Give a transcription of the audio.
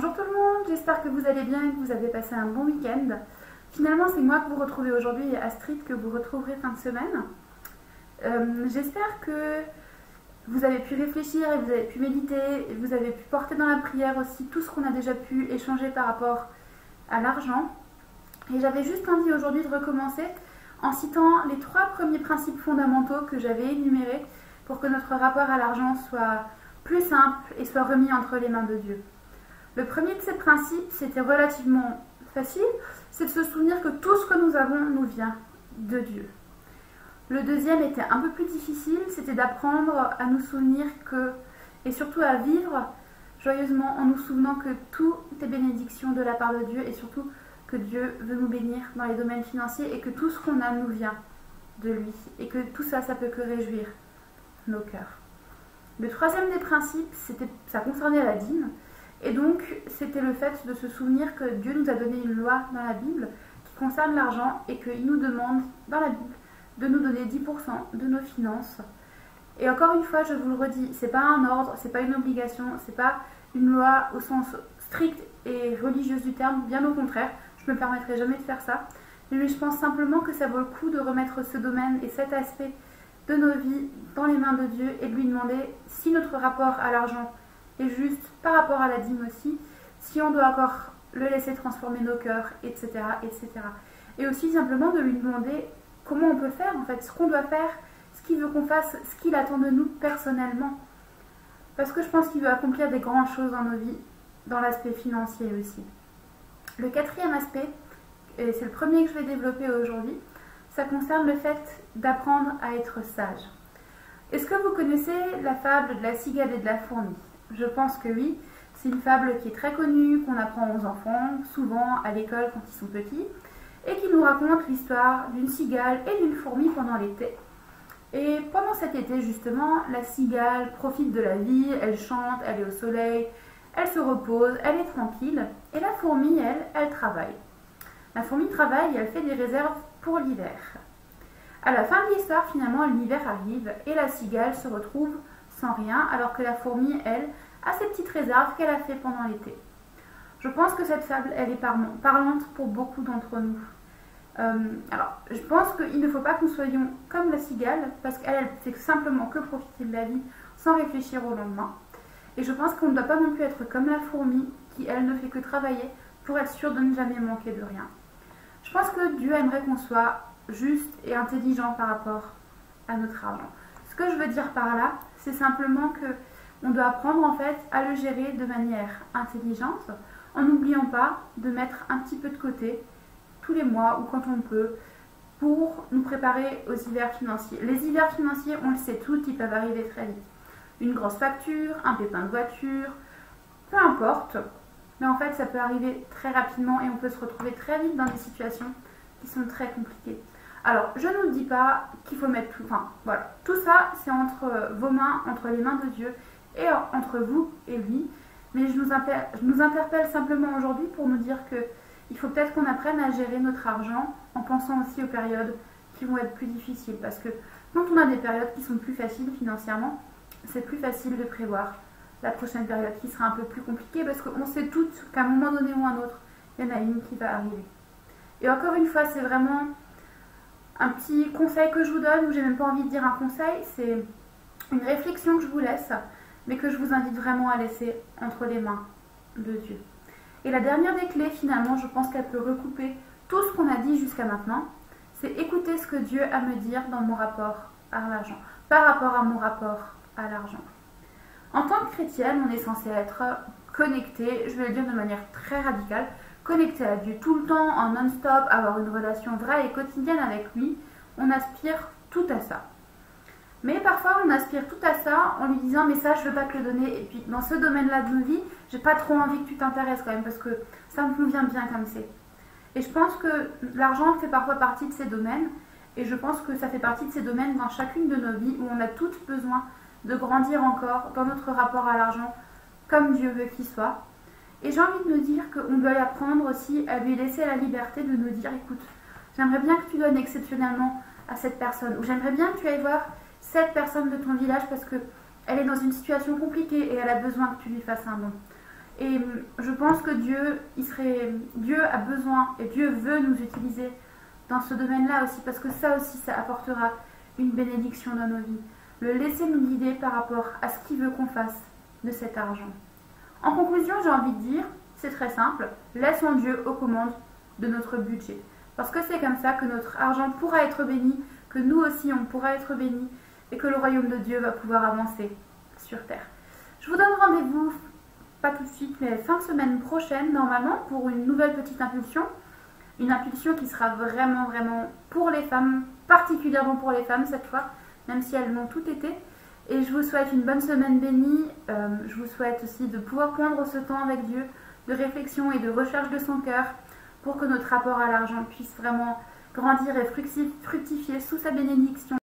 Bonjour tout le monde, j'espère que vous allez bien et que vous avez passé un bon week-end. Finalement, c'est moi que vous retrouvez aujourd'hui et Astrid que vous retrouverez fin de semaine. J'espère que vous avez pu réfléchir et vous avez pu méditer et vous avez pu porter dans la prière aussi tout ce qu'on a déjà pu échanger par rapport à l'argent. Et j'avais juste envie aujourd'hui de recommencer en citant les 3 premiers principes fondamentaux que j'avais énumérés pour que notre rapport à l'argent soit plus simple et soit remis entre les mains de Dieu. Le premier de ces principes, c'était relativement facile, c'est de se souvenir que tout ce que nous avons nous vient de Dieu. Le deuxième était un peu plus difficile, c'était d'apprendre à nous souvenir que, et surtout à vivre joyeusement en nous souvenant que tout est bénédiction de la part de Dieu et surtout que Dieu veut nous bénir dans les domaines financiers et que tout ce qu'on a nous vient de lui et que tout ça, ça peut que réjouir nos cœurs. Le troisième des principes, ça concernait la dîme. Et donc, c'était le fait de se souvenir que Dieu nous a donné une loi dans la Bible qui concerne l'argent et qu'il nous demande, dans la Bible, de nous donner 10% de nos finances. Et encore une fois, je vous le redis, c'est pas un ordre, c'est pas une obligation, c'est pas une loi au sens strict et religieux du terme, bien au contraire, je me permettrai jamais de faire ça. Mais je pense simplement que ça vaut le coup de remettre ce domaine et cet aspect de nos vies dans les mains de Dieu et de lui demander si notre rapport à l'argent et juste par rapport à la dîme aussi, si on doit encore le laisser transformer nos cœurs, etc., etc. Et aussi simplement de lui demander comment on peut faire, en fait, ce qu'on doit faire, ce qu'il veut qu'on fasse, ce qu'il attend de nous personnellement. Parce que je pense qu'il veut accomplir des grandes choses dans nos vies, dans l'aspect financier aussi. Le quatrième aspect, et c'est le premier que je vais développer aujourd'hui, ça concerne le fait d'apprendre à être sage. Est-ce que vous connaissez la fable de la cigale et de la fourmi ? Je pense que oui, c'est une fable qui est très connue, qu'on apprend aux enfants, souvent à l'école quand ils sont petits, et qui nous raconte l'histoire d'une cigale et d'une fourmi pendant l'été. Et pendant cet été, justement, la cigale profite de la vie, elle chante, elle est au soleil, elle se repose, elle est tranquille, et la fourmi, elle travaille. La fourmi travaille et elle fait des réserves pour l'hiver. À la fin de l'histoire, finalement, l'hiver arrive et la cigale se retrouve sans rien, alors que la fourmi, elle, a ses petites réserves qu'elle a fait pendant l'été. Je pense que cette fable, elle est parlante pour beaucoup d'entre nous. Alors, je pense qu'il ne faut pas que nous soyons comme la cigale, parce qu'elle fait simplement que profiter de la vie sans réfléchir au lendemain. Et je pense qu'on ne doit pas non plus être comme la fourmi, qui, elle, ne fait que travailler pour être sûre de ne jamais manquer de rien. Je pense que Dieu aimerait qu'on soit juste et intelligent par rapport à notre argent. Ce que je veux dire par là, c'est simplement que on doit apprendre en fait à le gérer de manière intelligente, en n'oubliant pas de mettre un petit peu de côté tous les mois ou quand on peut pour nous préparer aux hivers financiers. Les hivers financiers, on le sait tous, ils peuvent arriver très vite. Une grosse facture, un pépin de voiture, peu importe, mais en fait ça peut arriver très rapidement et on peut se retrouver très vite dans des situations qui sont très compliquées. Alors, je ne vous dis pas qu'il faut mettre tout, enfin voilà, tout ça c'est entre vos mains, entre les mains de Dieu et entre vous et lui, mais je nous interpelle simplement aujourd'hui pour nous dire que il faut peut-être qu'on apprenne à gérer notre argent en pensant aussi aux périodes qui vont être plus difficiles, parce que quand on a des périodes qui sont plus faciles financièrement, c'est plus facile de prévoir la prochaine période qui sera un peu plus compliquée, parce qu'on sait toutes qu'à un moment donné ou un autre, il y en a une qui va arriver. Et encore une fois, c'est vraiment un petit conseil que je vous donne, ou j'ai même pas envie de dire un conseil, c'est une réflexion que je vous laisse, mais que je vous invite vraiment à laisser entre les mains de Dieu. Et la dernière des clés, finalement, je pense qu'elle peut recouper tout ce qu'on a dit jusqu'à maintenant, c'est écouter ce que Dieu a à me dire dans mon rapport à l'argent, par rapport à mon rapport à l'argent. En tant que chrétienne, on est censé être connecté, je vais le dire de manière très radicale, connecté à Dieu tout le temps, en non-stop, avoir une relation vraie et quotidienne avec lui. On aspire tout à ça. Mais parfois, on aspire tout à ça en lui disant « mais ça, je ne veux pas te le donner. » Et puis, dans ce domaine-là de nos vies, j'ai pas trop envie que tu t'intéresses quand même, parce que ça me convient bien comme c'est. Et je pense que l'argent fait parfois partie de ces domaines, et je pense que ça fait partie de ces domaines dans chacune de nos vies où on a toutes besoin de grandir encore dans notre rapport à l'argent, comme Dieu veut qu'il soit. Et j'ai envie de nous dire qu'on doit apprendre aussi à lui laisser la liberté de nous dire « écoute, j'aimerais bien que tu donnes exceptionnellement à cette personne, ou j'aimerais bien que tu ailles voir cette personne de ton village parce qu'elle est dans une situation compliquée et elle a besoin que tu lui fasses un don. » Et je pense que Dieu a besoin et Dieu veut nous utiliser dans ce domaine-là aussi, parce que ça aussi, ça apportera une bénédiction dans nos vies. Le laisser nous guider par rapport à ce qu'il veut qu'on fasse de cet argent. En conclusion, j'ai envie de dire, c'est très simple, laissons Dieu aux commandes de notre budget. Parce que c'est comme ça que notre argent pourra être béni, que nous aussi on pourra être bénis, et que le royaume de Dieu va pouvoir avancer sur terre. Je vous donne rendez-vous, pas tout de suite, mais fin de semaine prochaine, normalement, pour une nouvelle petite impulsion. Une impulsion qui sera vraiment, vraiment pour les femmes, particulièrement pour les femmes cette fois, même si elles l'ont tout été. Et je vous souhaite une bonne semaine bénie. Je vous souhaite aussi de pouvoir prendre ce temps avec Dieu, de réflexion et de recherche de son cœur, pour que notre rapport à l'argent puisse vraiment grandir et fructifier sous sa bénédiction.